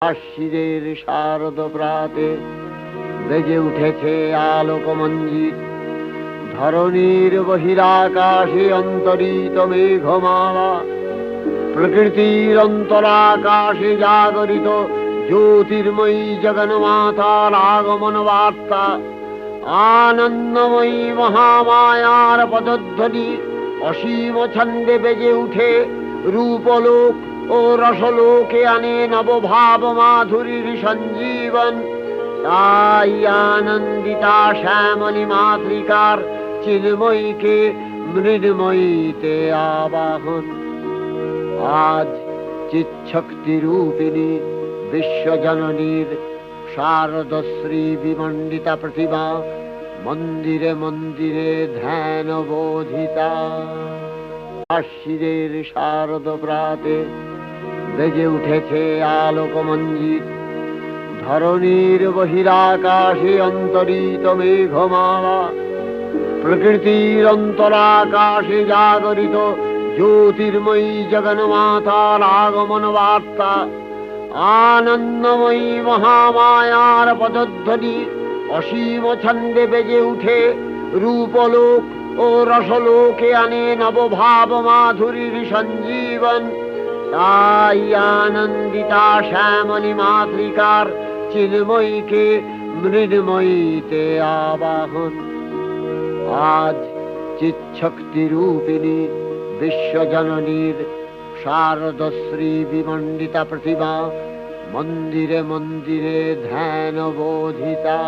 আশ্বিরের শারদ প্রাতে বেজে উঠেছে আলোকমঞ্জিত, ধরণীর বহিরাকাশে অন্তরিত মেঘমালা, প্রকৃতির অন্তরাকাশে জাগরিত জ্যোতির্ময়ী জগন্মাতার আগমন বার্তা, আনন্দময়ী মহামায়ার পদধ্বনি অসীম ছন্দে বেজে উঠে রূপলোক ও রসলোকে আনে নবভাব মাধুরীর সঞ্জীবন। তাই আনন্দিতা শ্যামলী মাতৃকার চিন্ময়ীকে মৃন্ময়ীতে আবাহন। আজ চিৎশক্তি রূপিণী বিশ্বজননীর শারদশ্রী বিমণ্ডিতা প্রতিমা মন্দিরে মন্দিরে ধ্যান বোধিতা। আশ্বিরের শারদ প্রাতে বেজে উঠেছে আলোকমঞ্জিত, ধরণীর বহিরাকাশে অন্তরিত মেঘমালা, প্রকৃতির অন্তরাকাশে জাগরিত জ্যোতির্ময়ী জগন্মাতার আগমন বার্তা, আনন্দময়ী মহামায়ার পদধ্বনি অসীম ছন্দে বেজে উঠে রূপলোক ও রসলোকে আনে নবভাব মাধুরীর সঞ্জীবন। তাই আনন্দিতা শ্যামলী মাতৃকার চিন্ময়ীকে মৃন্ময়ীতে আবাহন। আজ চিৎশক্তি রূপিণী বিশ্বজননীর শারদশ্রী বিমণ্ডিতা প্রতিমা মন্দিরে মন্দিরে ধ্যান বোধিতা।